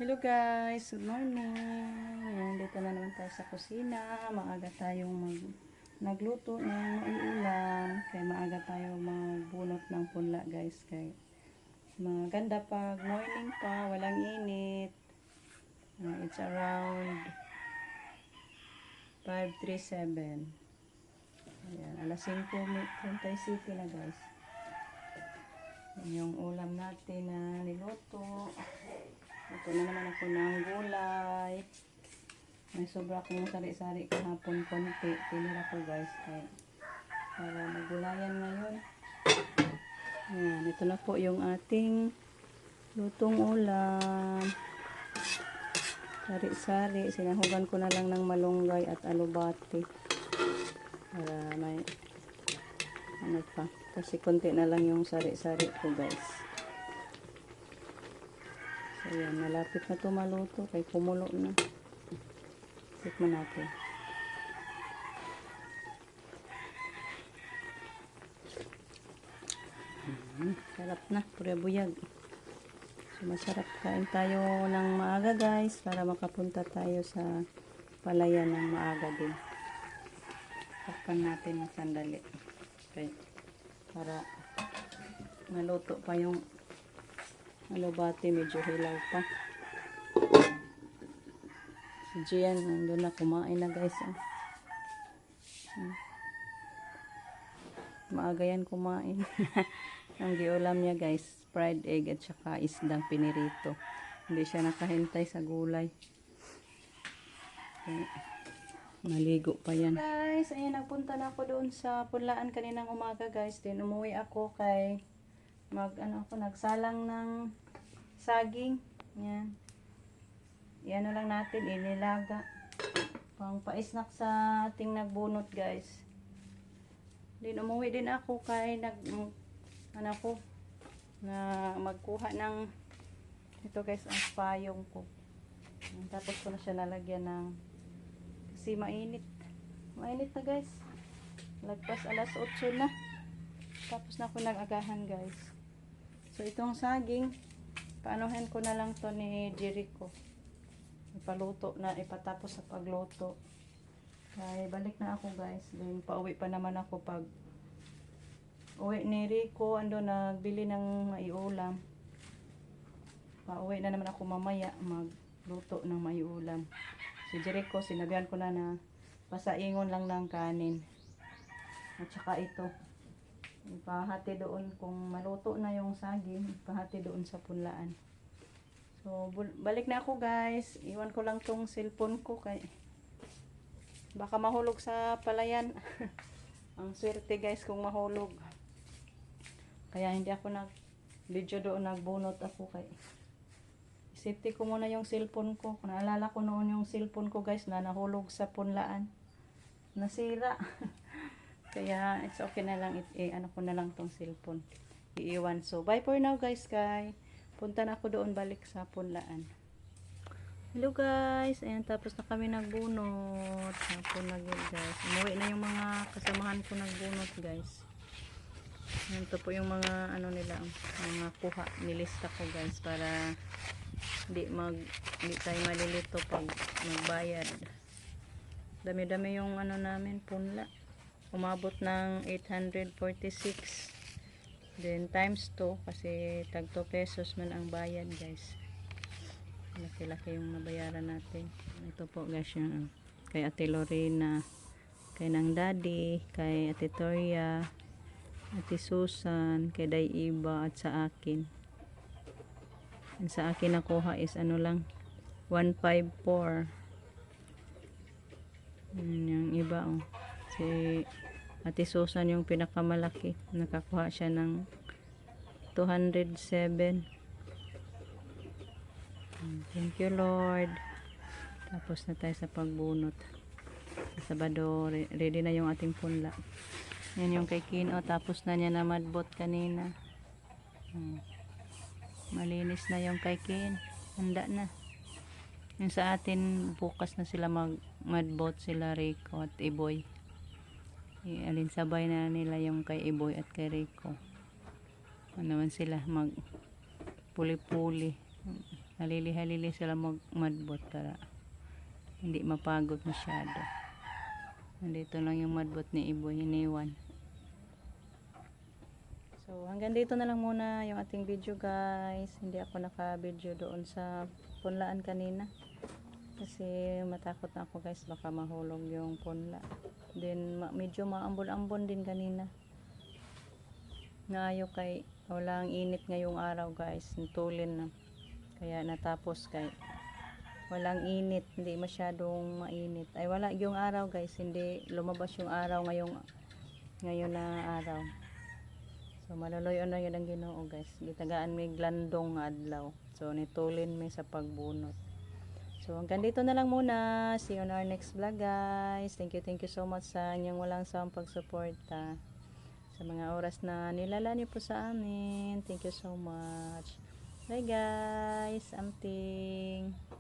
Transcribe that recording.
Hello guys, good morning. Ayan, dito na naman tayo sa kusina. Maaga tayong nagluto ng ulam. Kaya maaga tayo magbunot ng punla guys. Kaya maganda pag morning pa, walang init. It's around 5:37. Ayan, alas 5:37 na guys. Ayan yung ulam natin na niluto. Ito na naman ako ng gulay. May sobra akong sari-sari kahapon konti. Tinira ko guys. Para magulayan ngayon. Ayan, ito na po yung ating lutong ulam. Sari-sari. Sinahugan ko na lang ng malunggay at alubati. Para may ano pa. Kasi konti na lang yung sari-sari ko guys. So yan, malapit na ito maluto. Kaya kumulo na. Tikman natin. Sarap na, pura buyag. So masarap, kain tayo ng maaga guys para makapunta tayo sa palayan ng maaga din. Takpan natin ng sandali. Okay. Para maluto pa yung alubati, medyo hilaw pa. Si Gian nandun na, kumain na guys. Maaga yan kumain. Ang giulam niya guys, fried egg at saka isdang pinirito. Hindi siya nakahintay sa gulay. Okay. Maligo pa yan. Guys, ayun, nagpunta na ako doon sa punlaan kaninang umaga guys. Then umuwi ako kay nagsalang ng saging. Yan. Yan lang natin, inilaga. Pang pa-snack sa ating nagbunot guys. Then umuwi din ako kay magkuha ng ito guys, ang payong ko. Tapos ko na siya lalagyan ng kasi mainit na guys, lagpas alas 8 na, tapos na ako nag-agahan guys. So itong saging paanuhin ko na lang to ni Jericho, ipaluto na, ipatapos sa pagluto. Ay balik na ako guys, then pauwi pa naman ako. Pag uwi ni Rico, nagbili ng maiulam. Pauwi na naman ako mamaya, magluto ng maiulam. Si Jericho, sinabihan ko na pasaingon lang ng kanin. At saka ito, ipahati doon kung maluto na yung saging, ipahati doon sa punlaan. So, balik na ako guys. Iwan ko lang tong cellphone ko kay baka mahulog sa palayan. Ang swerte guys kung mahulog. Kaya hindi ako video doon, nagbunot ako kay safety ko muna yung cellphone ko. Kung naalala ko noon yung cellphone ko guys na nahulog sa punlaan, nasira. Kaya it's okay na lang, ano ko na lang tong cellphone, iiwan. So bye for now guys. Punta na ako doon, balik sa punlaan. Hello guys, ayan, tapos na kami nagbunot. Hapon na guys, umuwi na yung mga kasamahan ko nagbunot guys. Ayan, ito po yung mga nila, mga kuha nilista ko guys, para hindi tayo malilito pag magbayad. Dami-dami yung namin punla. Umabot ng 846. Then times 2 kasi tag 2 pesos man ang bayad guys. Laki-laki yung nabayaran natin. Ito po guys yung kay Ate Lorena, kay Nang Daddy, kay Ate Toria, Ate Susan, kay Day Iba, at sa akin. And sa akin nakuha is lang 154. Yung iba si Ate Susan yung pinakamalaki, nakakuha siya ng 207. Thank you Lord. Tapos na tayo sa pagbunot. Sa Sabado ready na yung ating punla. Yan yung kay Kino, tapos na niya na madbot kanina. Malinis na yung kay Kin, handa na. Yung sa atin bukas na sila madbot, sila Rico at Iboy. Alinsabay na nila yung kay Iboy at kay Rico. Naman sila mag puli-puli. halili-halili sila madbot para hindi mapagod masyado. Nandito lang yung madbot ni Iboy, hiniwan. So hanggang dito na lang muna yung ating video guys. Hindi ako naka-video doon sa punlaan kanina kasi matakot na ako guys, baka mahulog yung punla. Then medyo maambon-ambon din kanina. Naayo kay walang init ngayong araw guys, nutulin na. Kaya natapos kay walang init, hindi masyadong mainit. Ay wala yung araw guys, hindi lumabas yung araw ngayon na araw. So malaloy na yun ang Ginoo guys. Gitagaan may glandong nga adlaw. So nitulin may sa pagbunot. So hanggang dito na lang muna. See you on our next vlog guys. Thank you so much sa inyong walang sawang pagsuporta. Sa mga oras na nilala niyo po sa amin. Thank you so much. Bye guys. Amting.